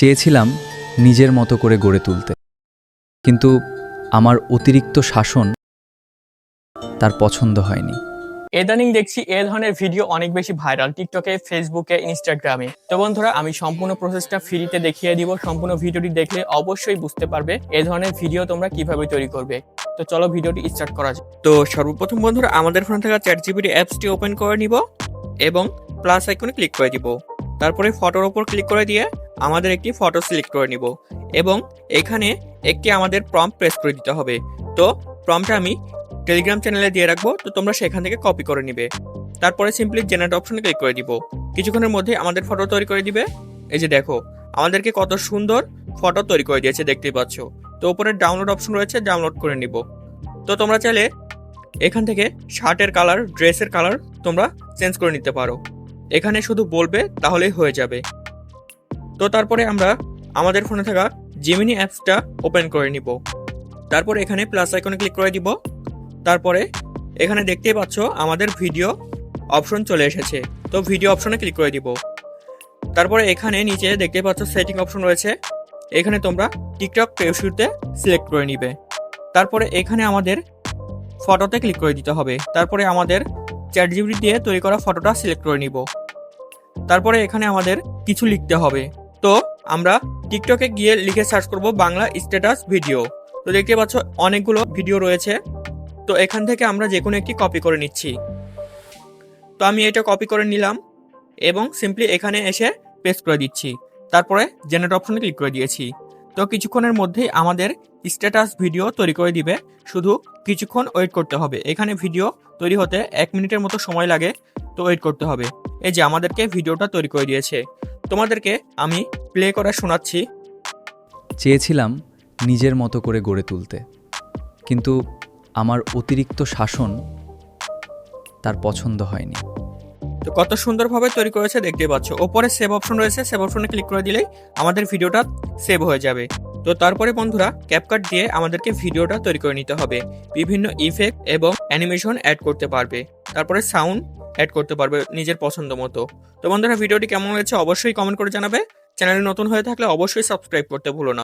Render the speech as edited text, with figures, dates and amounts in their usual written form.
চেয়েছিলাম নিজের মতো করে গড়ে তুলতে, কিন্তু আমার অতিরিক্ত শাসন তার পছন্দ হয়নি। ইদানিং দেখছি এ ধরনের ভিডিও অনেক বেশি ভাইরাল টিকটকে, ফেসবুকে, ইনস্টাগ্রামে। তো বন্ধুরা, আমি সম্পূর্ণ প্রসেসটা ফ্রিতে দেখিয়ে দিব। সম্পূর্ণ ভিডিওটি দেখলে অবশ্যই বুঝতে পারবে এ ধরনের ভিডিও তোমরা কিভাবে তৈরি করবে। তো চলো ভিডিওটি স্টার্ট করা যাক। তো সর্বপ্রথম বন্ধুরা, আমাদের ফোনে থাকা চ্যাটজিপিটি অ্যাপসটি ওপেন করে নিব এবং প্লাস আইকনে ক্লিক করে দিব। তারপরে ফটোর উপর ক্লিক করে দিয়ে আমাদের একটি ফটো সিলেক্ট করে নিব এবং এখানে একটি আমাদের প্রম্পট প্রেস করে দিতে হবে। তো প্রম্পটটা আমি টেলিগ্রাম চ্যানেলে দিয়ে রাখবো, তো তোমরা সেখান থেকে কপি করে নিবে। তারপরে সিম্পলি জেনারেট অপশনে ক্লিক করে দিব। কিছুক্ষণের মধ্যে আমাদের ফটো তৈরি করে দিবে। এই যে দেখো, আমাদেরকে কত সুন্দর ফটো তৈরি করে দিয়েছে, দেখতেই পাচ্ছ। তো উপরে ডাউনলোড অপশন রয়েছে, ডাউনলোড করে নিব। তো তোমরা চাইলে এখান থেকে শার্টের কালার, ড্রেসের কালার তোমরা চেঞ্জ করে নিতে পারো। এখানে শুধু বলবে, তাহলেই হয়ে যাবে। তো তারপরে আমরা আমাদের ফোনে থাকা জেমিনি অ্যাপসটা ওপেন করে নিব। তারপর এখানে প্লাস আইকনে ক্লিক করে দিব। তারপরে এখানে দেখতেই পাচ্ছ আমাদের ভিডিও অপশন চলে এসেছে। তো ভিডিও অপশনে ক্লিক করে দিব। তারপরে এখানে নিচে দেখতে পাচ্ছ সেটিং অপশন রয়েছে, এখানে তোমরা টিকটক প্রিভিউতে সিলেক্ট করে নিবে। তারপরে এখানে আমাদের ফটোতে ক্লিক করে দিতে হবে। তারপরে আমাদের চ্যাটজিপিটি দিয়ে তৈরি করা ফটোটা সিলেক্ট করে নিব। তারপরে এখানে আমাদের কিছু লিখতে হবে। তো আমরা টিকটকে গিয়ে লিখে সার্চ করব বাংলা স্ট্যাটাস ভিডিও। তো দেখতে পাচ্ছ অনেকগুলো ভিডিও রয়েছে। তো এখান থেকে আমরা যে কোনো একটি কপি করে নিচ্ছি। তো আমি এটা কপি করে নিলাম এবং সিম্পলি এখানে এসে পেস্ট করে দিচ্ছি। তারপরে জেনারেট অপশনে ক্লিক করে দিয়েছি। তো কিছুক্ষণের মধ্যেই আমাদের স্ট্যাটাস ভিডিও তৈরি করে দিবে। শুধু কিছুক্ষণ ওয়েট করতে হবে। এখানে ভিডিও তৈরি হতে 1 মিনিটের মতো সময় লাগে, তো ওয়েট করতে হবে। এই যে আমাদেরকে ভিডিওটা তৈরি করে দিয়েছে। তোমাদেরকে আমি প্লে করে শোনাচ্ছি। চেয়েছিলাম নিজের মতো করে গড়ে তুলতে, কিন্তু আমার অতিরিক্ত শাসন তার পছন্দ হয়নি। তো কত সুন্দরভাবে তৈরি করেছে দেখতে পাচ্ছ। ওপরে সেভ অপশন রয়েছে, সেভ অপশনে ক্লিক করে দিলেই আমাদের ভিডিওটা সেভ হয়ে যাবে। তো তারপরে বন্ধুরা, ক্যাপকাট দিয়ে আমাদেরকে ভিডিওটা তৈরি করে নিতে হবে। বিভিন্ন ইফেক্ট এবং অ্যানিমেশন অ্যাড করতে পারবে, তারপরে সাউন্ড অ্যাড করতে পারবে নিজের পছন্দ মতো। তো বন্ধুরা, ভিডিওটি কেমন হয়েছে অবশ্যই কমেন্ট করে জানাবে। চ্যানেলে নতুন হয়ে থাকলে অবশ্যই সাবস্ক্রাইব করতে ভুলো না।